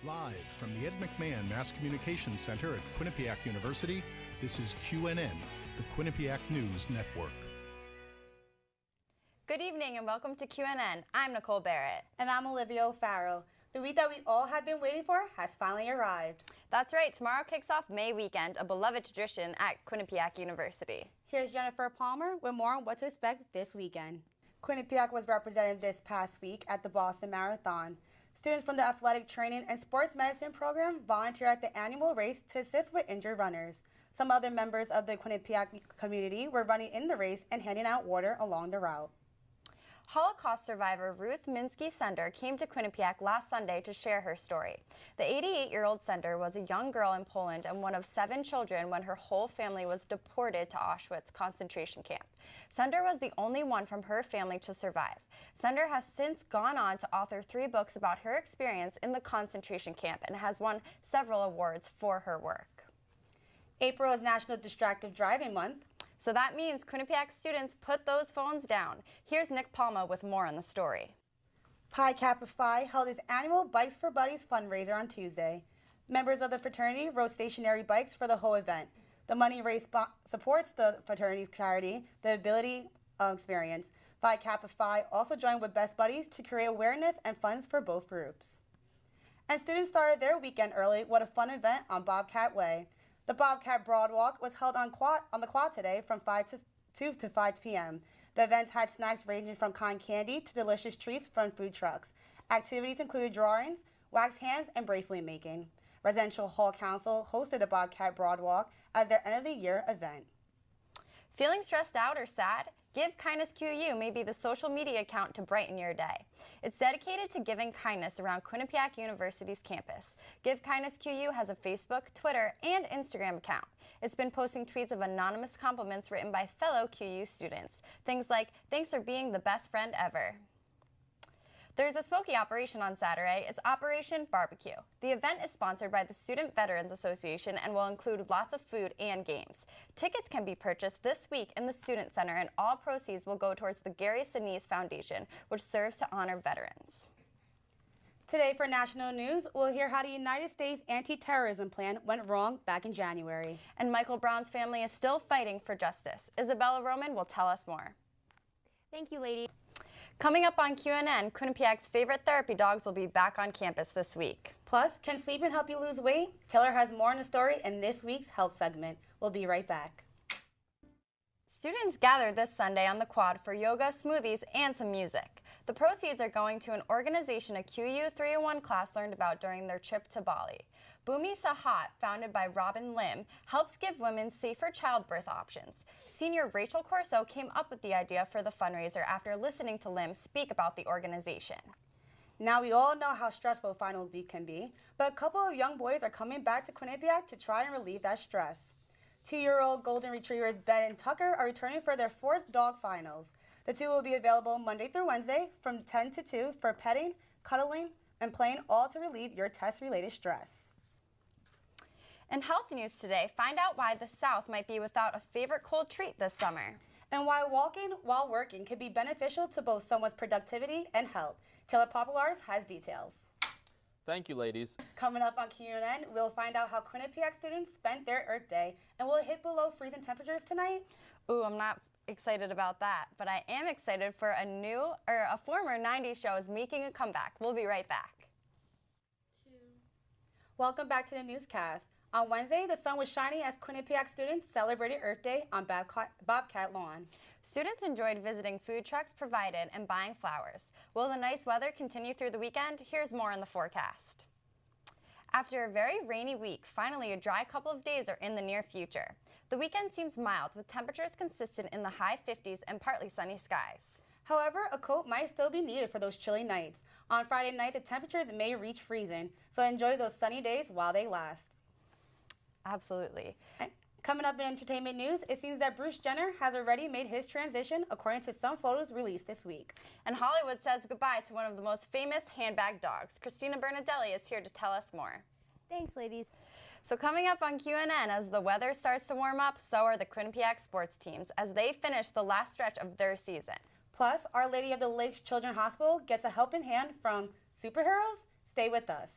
Live from the Ed McMahon Mass Communications Center at Quinnipiac University, this is QNN, the Quinnipiac News Network. Good evening and welcome to QNN. I'm Nicole Barrett. And I'm Olivia O'Farrell. The week that we all have been waiting for has finally arrived. That's right, tomorrow kicks off May weekend, a beloved tradition at Quinnipiac University. Here's Jennifer Palmer with more on what to expect this weekend. Quinnipiac was represented this past week at the Boston Marathon. Students from the Athletic Training and Sports Medicine program volunteered at the annual race to assist with injured runners. Some other members of the Quinnipiac community were running in the race and handing out water along the route. Holocaust survivor Ruth Minsky Sender came to Quinnipiac last Sunday to share her story. The 88-year-old Sender was a young girl in Poland and one of 7 children when her whole family was deported to Auschwitz concentration camp. Sender was the only one from her family to survive. Sender has since gone on to author 3 books about her experience in the concentration camp and has won several awards for her work. April is National Distracted Driving Month. So that means Quinnipiac students put those phones down. Here's Nick Palma with more on the story. Pi Kappa Phi held its annual Bikes for Buddies fundraiser on Tuesday. Members of the fraternity rode stationary bikes for the whole event. The money raised supports the fraternity's charity, the Ability Experience. Phi Kappa Phi also joined with Best Buddies to create awareness and funds for both groups. And students started their weekend early with a fun event on Bobcat Way. The Bobcat Broadwalk was held on the quad today from 2 to 5 p.m. The events had snacks ranging from cotton candy to delicious treats from food trucks. Activities included drawings, wax hands, and bracelet making. Residential Hall Council hosted the Bobcat Broadwalk as their end-of-the-year event. Feeling stressed out or sad? Give Kindness QU may be the social media account to brighten your day. It's dedicated to giving kindness around Quinnipiac University's campus. Give Kindness QU has a Facebook, Twitter, and Instagram account. It's been posting tweets of anonymous compliments written by fellow QU students. Things like, "Thanks for being the best friend ever." There's a smoky operation on Saturday. It's Operation Barbecue. The event is sponsored by the Student Veterans Association and will include lots of food and games. Tickets can be purchased this week in the Student Center, and all proceeds will go towards the Gary Sinise Foundation, which serves to honor veterans. Today for national news, we'll hear how the United States anti-terrorism plan went wrong back in January. And Michael Brown's family is still fighting for justice. Isabella Roman will tell us more. Thank you, ladies. Coming up on QNN, Quinnipiac's favorite therapy dogs will be back on campus this week. Plus, can sleeping help you lose weight? Taylor has more on the story in this week's health segment. We'll be right back. Students gathered this Sunday on the quad for yoga, smoothies, and some music. The proceeds are going to an organization a QU 301 class learned about during their trip to Bali. Bhumi Sahat, founded by Robin Lim, helps give women safer childbirth options. Senior Rachel Corso came up with the idea for the fundraiser after listening to Lim speak about the organization. Now we all know how stressful final week can be, but a couple of young boys are coming back to Quinnipiac to try and relieve that stress. 2-year-old Golden Retrievers Ben and Tucker are returning for their 4th dog finals. The 2 will be available Monday through Wednesday from 10 to 2 for petting, cuddling, and playing, all to relieve your test-related stress. In health news today, find out why the South might be without a favorite cold treat this summer. And why walking while working can be beneficial to both someone's productivity and health. Taylor Populars has details. Thank you, ladies. Coming up on QNN, we'll find out how Quinnipiac students spent their Earth Day. And will it hit below freezing temperatures tonight? Ooh, I'm not excited about that, but I am excited for a former 90s show is making a comeback. We'll be right back. Welcome back to the newscast. On Wednesday, the sun was shining as Quinnipiac students celebrated Earth Day on Bobcat Lawn. Students enjoyed visiting food trucks provided and buying flowers. Will the nice weather continue through the weekend? Here's more in the forecast. After a very rainy week, finally a dry couple of days are in the near future. The weekend seems mild, with temperatures consistent in the high 50s and partly sunny skies. However, a coat might still be needed for those chilly nights. On Friday night, the temperatures may reach freezing, so enjoy those sunny days while they last. Absolutely. And coming up in entertainment news, it seems that Bruce Jenner has already made his transition, according to some photos released this week. And Hollywood says goodbye to one of the most famous handbag dogs. Christina Bernadelli is here to tell us more. Thanks, ladies. So coming up on QNN, as the weather starts to warm up, so are the Quinnipiac sports teams as they finish the last stretch of their season. Plus, Our Lady of the Lakes Children's Hospital gets a helping hand from superheroes. Stay with us.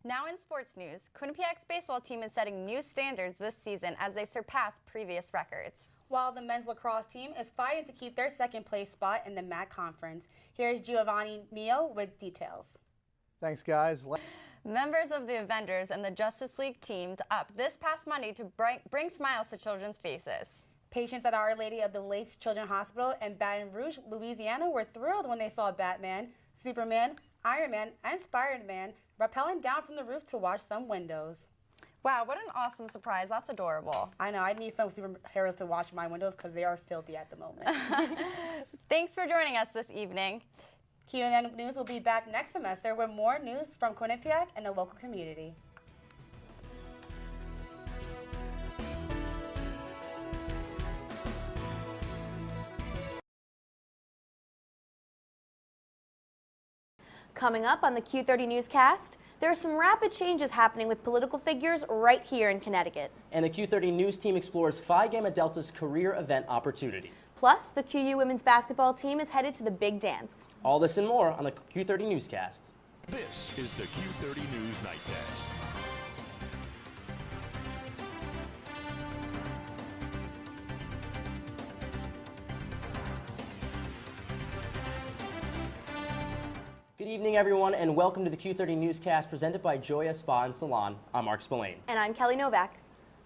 Now in sports news, Quinnipiac's baseball team is setting new standards this season as they surpass previous records. While the men's lacrosse team is fighting to keep their second place spot in the MAC conference. Here's Giovanni Mio with details. Thanks, guys. Members of the Avengers and the Justice League teamed up this past Monday to bring smiles to children's faces. Patients at Our Lady of the Lake Children's Hospital in Baton Rouge, Louisiana were thrilled when they saw Batman, Superman, Iron Man, and Spider-Man rappelling down from the roof to watch some windows. Wow, what an awesome surprise. That's adorable. I know, I need some superheroes to watch my windows because they are filthy at the moment. Thanks for joining us this evening. QNN News will be back next semester with more news from Quinnipiac and the local community. Coming up on the Q30 newscast, there are some rapid changes happening with political figures right here in Connecticut. And the Q30 News team explores Phi Gamma Delta's career event opportunity. Plus, the QU women's basketball team is headed to the big dance. All this and more on the Q30 newscast. This is the Q30 News Nightcast. Good evening, everyone, and welcome to the Q30 newscast presented by Joya Spa and Salon. I'm Mark Spillane. And I'm Kelly Novak.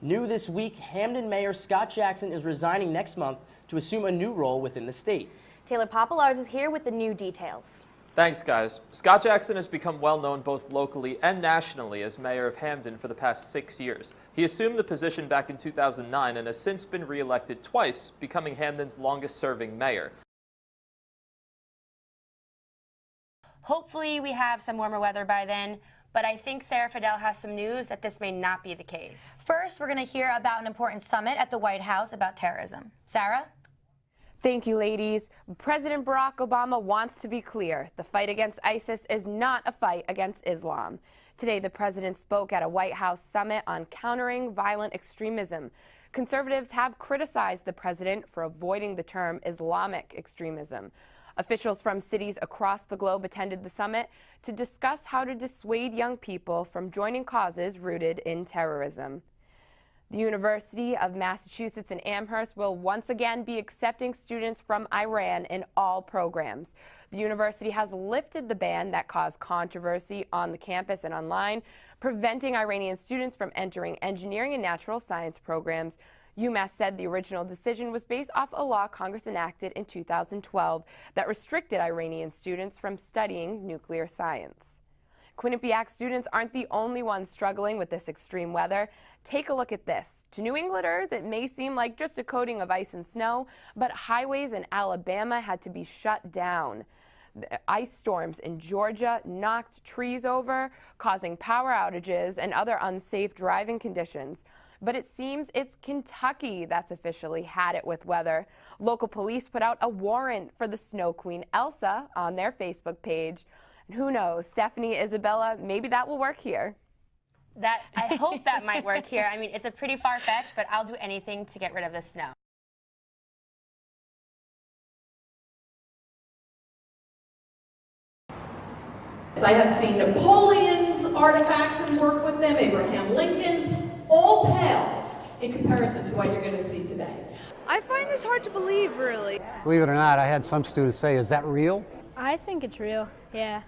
New this week, Hamden Mayor Scott Jackson is resigning next month to assume a new role within the state. Taylor Popolars is here with the new details. Thanks, guys. Scott Jackson has become well known both locally and nationally as mayor of Hamden for the past 6 years. He assumed the position back in 2009 and has since been re-elected twice, becoming Hamden's longest-serving mayor. Hopefully we have some warmer weather by then, but I think Sarah Faidell has some news that this may not be the case. First, we're going to hear about an important summit at the White House about terrorism. Sarah? Thank you, ladies. President Barack Obama wants to be clear. The fight against ISIS is not a fight against Islam. Today, the president spoke at a White House summit on countering violent extremism. Conservatives have criticized the president for avoiding the term Islamic extremism. Officials from cities across the globe attended the summit to discuss how to dissuade young people from joining causes rooted in terrorism. The University of Massachusetts in Amherst will once again be accepting students from Iran in all programs. The university has lifted the ban that caused controversy on the campus and online, preventing Iranian students from entering engineering and natural science programs. UMass said the original decision was based off a law Congress enacted in 2012 that restricted Iranian students from studying nuclear science. Quinnipiac students aren't the only ones struggling with this extreme weather. Take a look at this. To New Englanders, it may seem like just a coating of ice and snow, but highways in Alabama had to be shut down. The ice storms in Georgia knocked trees over, causing power outages and other unsafe driving conditions. But it seems it's Kentucky that's officially had it with weather. Local police put out a warrant for the Snow Queen Elsa on their Facebook page. And who knows, Stephanie, Isabella, maybe that will work here. I hope that might work here. I mean, it's a pretty far-fetched, but I'll do anything to get rid of the snow. I have seen Napoleon's artifacts and work with them, Abraham Lincoln's, all pales in comparison to what you're going to see today. I find this hard to believe, really. Believe it or not, I had some students say, is that real? I think it's real, yeah.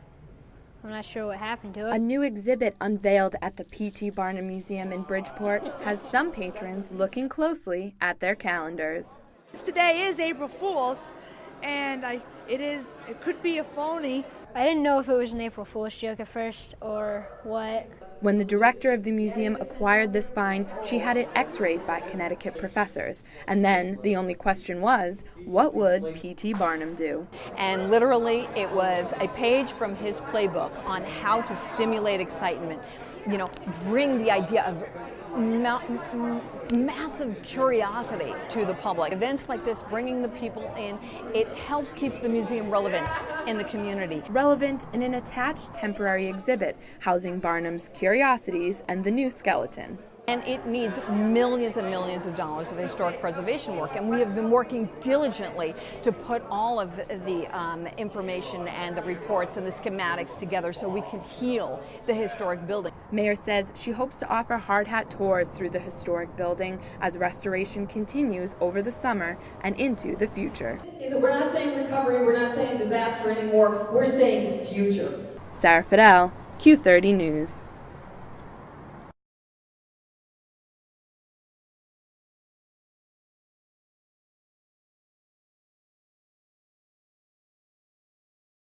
I'm not sure what happened to it. A new exhibit unveiled at the P.T. Barnum Museum in Bridgeport has some patrons looking closely at their calendars. Today is April Fool's, and it could be a phony. I didn't know if it was an April Fool's joke at first or what. When the director of the museum acquired this find, she had it x-rayed by Connecticut professors. And then the only question was, what would P.T. Barnum do? And literally, it was a page from his playbook on how to stimulate excitement. You know, bring the idea of massive curiosity to the public. Events like this, bringing the people in, it helps keep the museum relevant in the community. Relevant in an attached temporary exhibit housing Barnum's curiosities and the new skeleton. And it needs millions and millions of dollars of historic preservation work, and we have been working diligently to put all of the information and the reports and the schematics together so we can heal the historic building. Mayor says she hopes to offer hard hat tours through the historic building as restoration continues over the summer and into the future. We're not saying recovery, we're not saying disaster anymore, we're saying future. Sarah Faidell, Q30 News.